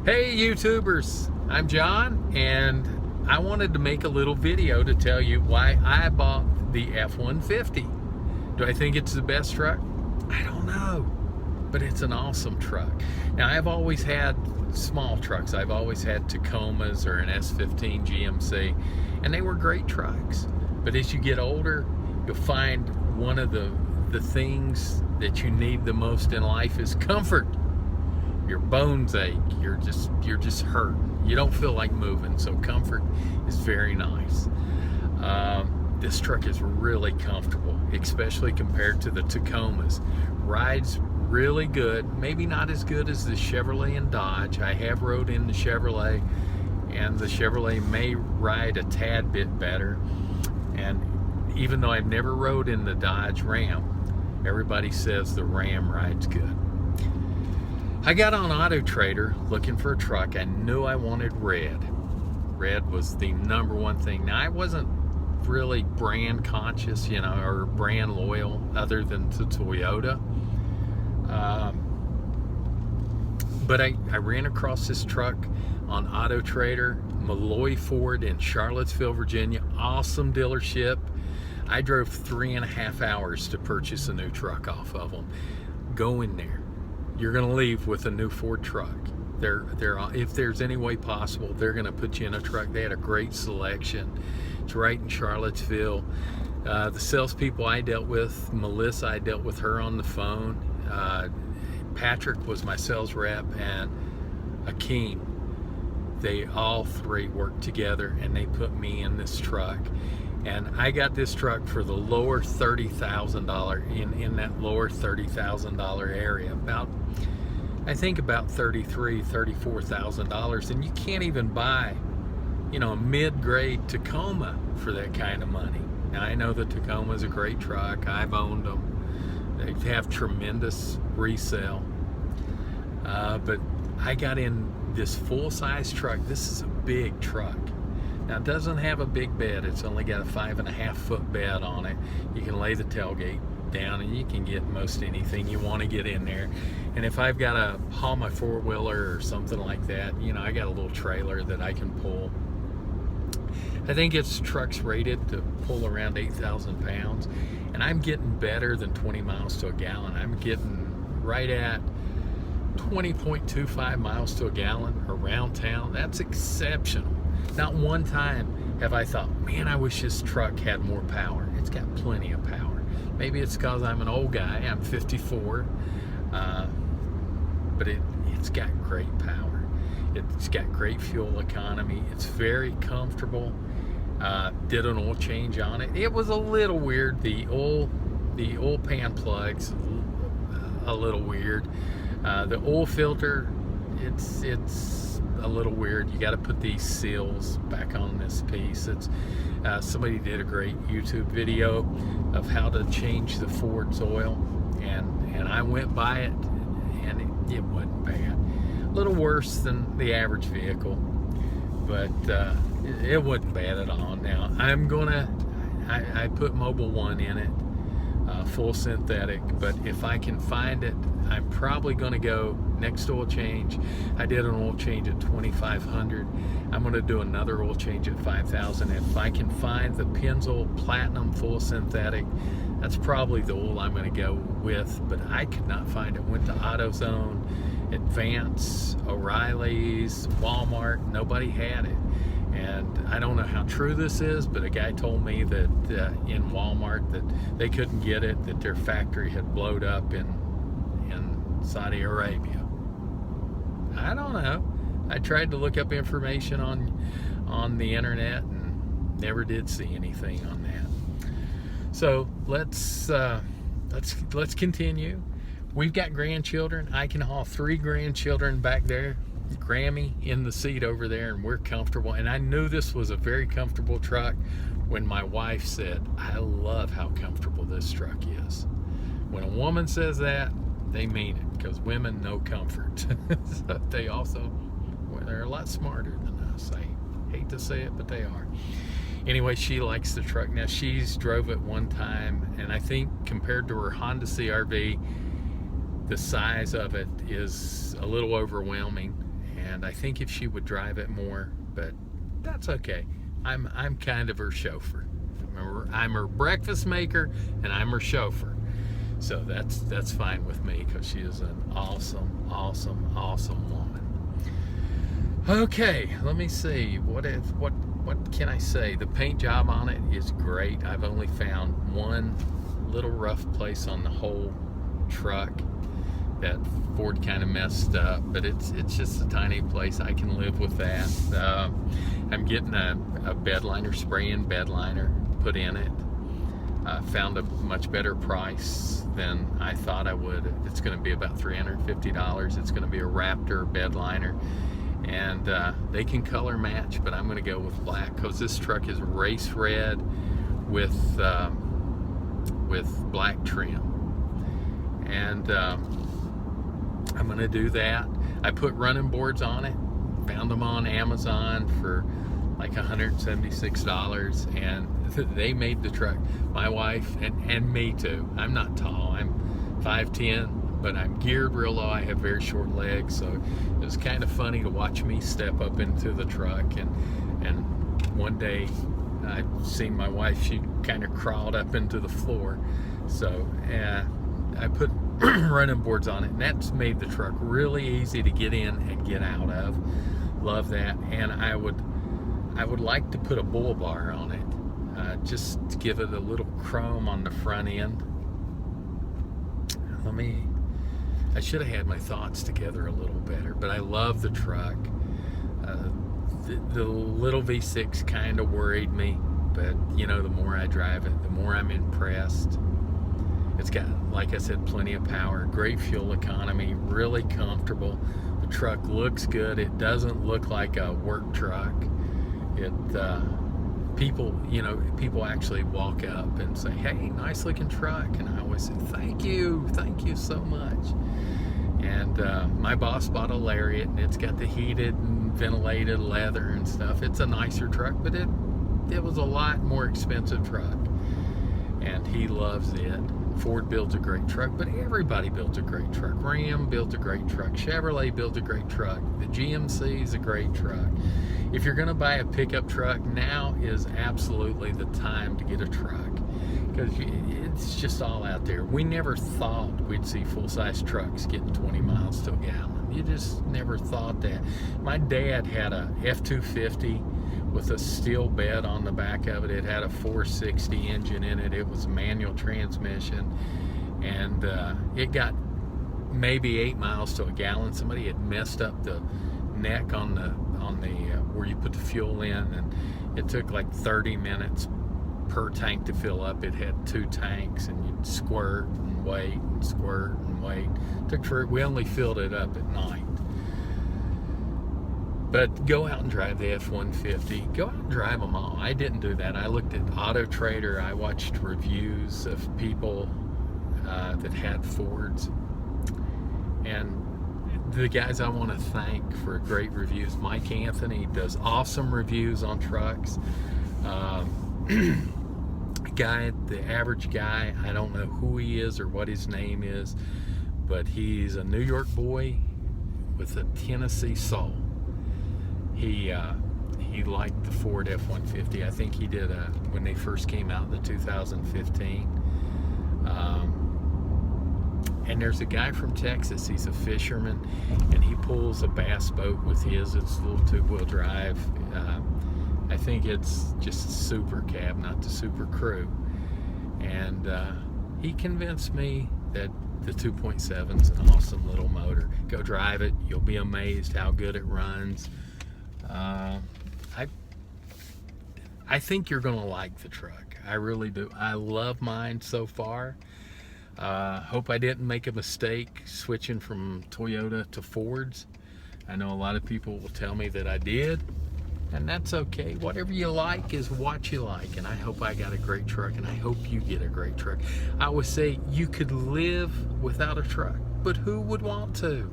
Hey YouTubers, I'm John, and I wanted to make a little video to tell you why I bought the F150. Do I think it's the best truck? I don't know, but it's an awesome truck. Now, I've always had small trucks. I've always had Tacomas or an S15 GMC, and they were great trucks. But as you get older, you'll find one of the things that you need the most in life is comfort. Your bones ache, you're just hurt, you don't feel like moving, so comfort is very nice. This truck is really comfortable, especially compared to the Tacomas. Rides really good, maybe not as good as the Chevrolet and Dodge. I have rode in the Chevrolet, and the Chevrolet may ride a tad bit better. And even though I've never rode in the Dodge Ram, everybody says the Ram rides good. I got on Auto Trader looking for a truck. I knew I wanted red. Red was the number one thing. Now, I wasn't really brand conscious, or brand loyal other than to Toyota. But I ran across this truck on Auto Trader, Malloy Ford in Charlottesville, Virginia. Awesome dealership. I drove 3.5 hours to purchase a new truck off of them. Go in there. You're going to leave with a new Ford truck. If there's any way possible, they're going to put you in a truck. They had a great selection. It's right in Charlottesville. The salespeople I dealt with, Melissa, I dealt with her on the phone. Patrick was my sales rep, and Akeem. They all three worked together, and they put me in this truck. And I got this truck for the lower $30,000, in that lower $30,000 area. I think about $33,000, $34,000. And you can't even buy, a mid-grade Tacoma for that kind of money. Now, I know the Tacoma is a great truck. I've owned them. They have tremendous resale. But I got in this full-size truck. This is a big truck. Now, it doesn't have a big bed. It's only got a 5.5 foot bed on it. You can lay the tailgate down, and you can get most anything you want to get in there. And if I've got to haul my four-wheeler or something like that, I got a little trailer that I can pull. I think its truck's rated to pull around 8,000 pounds, and I'm getting better than 20 miles to a gallon. I'm getting right at 20.25 miles to a gallon around town. That's exceptional. Not one time have I thought, man, I wish this truck had more power. It's got plenty of power. Maybe it's because I'm an old guy. I'm 54. But it's got great power. It's got great fuel economy. It's very comfortable. Did an oil change on it. It was a little weird. The oil pan plugs, a little weird. The oil filter, it's a little weird. You got to put these seals back on this piece. Somebody did a great YouTube video of how to change the Ford's oil, and I went by it, and it wasn't bad. A little worse than the average vehicle, but it wasn't bad at all. Now, I put Mobil 1 in it, full synthetic, but if I can find it, I'm probably going to go next oil change. I did an oil change at 2,500. I'm going to do another oil change at 5,000. If I can find the Pennzoil Platinum full synthetic, that's probably the oil I'm going to go with, but I could not find it. Went to AutoZone, Advance, O'Reilly's, Walmart. Nobody had it. And I don't know how true this is, but a guy told me that in Walmart that they couldn't get it, that their factory had blowed up in Saudi Arabia. I don't know. I tried to look up information on the internet and never did see anything on that. So let's continue. We've got grandchildren. I can haul 3 grandchildren back there. Grammy in the seat over there, and we're comfortable. And I knew this was a very comfortable truck when my wife said, I love how comfortable this truck is. When a woman says that, they mean it, because women know comfort. So they're a lot smarter than us. I hate to say it, but they are. Anyway, she likes the truck. Now, she's drove it one time, and I think compared to her Honda CR-V, the size of it is a little overwhelming, and I think if she would drive it more, but that's okay. I'm kind of her chauffeur. I'm her breakfast maker, and I'm her chauffeur. So that's fine with me, because she is an awesome, awesome, awesome woman. Okay, let me see. What can I say? The paint job on it is great. I've only found one little rough place on the whole truck that Ford kind of messed up, but it's just a tiny place. I can live with that. I'm getting a bed liner, spray-in bed liner put in it. Found a much better price than I thought I would. It's going to be about $350. It's going to be a Raptor bed liner, and they can color match, but I'm going to go with black, because this truck is race red with black trim, and I'm going to do that. I put running boards on it, found them on Amazon for like $176, and they made the truck. My wife and me too. I'm not tall. I'm 5'10", but I'm geared real low. I have very short legs, so it was kind of funny to watch me step up into the truck. And one day I seen my wife. She kind of crawled up into the floor. So I put running boards on it, and that's made the truck really easy to get in and get out of. Love that. And I would like to put a bull bar on it, just to give it a little chrome on the front end. I should have had my thoughts together a little better, but I love the truck. The little V6 kind of worried me, but you know, the more I drive it, the more I'm impressed. It's got, like I said, plenty of power, great fuel economy, really comfortable. The truck looks good. It doesn't look like a work truck. People actually walk up and say, "Hey, nice looking truck," and I always say, thank you so much. And my boss bought a Lariat, and it's got the heated and ventilated leather and stuff. It's a nicer truck, but it was a lot more expensive truck, and he loves it. Ford builds a great truck, but everybody builds a great truck. Ram builds a great truck. Chevrolet builds a great truck. The GMC is a great truck. If you're going to buy a pickup truck, now is absolutely the time to get a truck, because it's just all out there. We never thought we'd see full-size trucks getting 20 miles to a gallon. You just never thought that. My dad had a F-250 with a steel bed on the back of it. It had a 460 engine in it. It was a manual transmission, and it got maybe 8 miles to a gallon. Somebody had messed up the neck on the where you put the fuel in, and it took like 30 minutes per tank to fill up. It had 2 tanks, and you'd squirt and wait and squirt and wait. We only filled it up at night. But go out and drive the F-150. Go out and drive them all. I didn't do that. I looked at Auto Trader. I watched reviews of people that had Fords. And the guys I want to thank for great reviews. Mike Anthony does awesome reviews on trucks. The average guy, I don't know who he is or what his name is, but he's a New York boy with a Tennessee soul. He liked the Ford F-150. I think he did when they first came out in the 2015. And there's a guy from Texas. He's a fisherman, and he pulls a bass boat with his. It's a little 2-wheel drive. I think it's just a super cab, not the super crew. And he convinced me that the 2.7 is an awesome little motor. Go drive it. You'll be amazed how good it runs. I think you're gonna like the truck. I really do. I love mine so far. Hope I didn't make a mistake switching from Toyota to Fords. I know a lot of people will tell me that I did, and that's okay. Whatever you like is what you like, and I hope I got a great truck, and I hope you get a great truck. I always say you could live without a truck, but who would want to?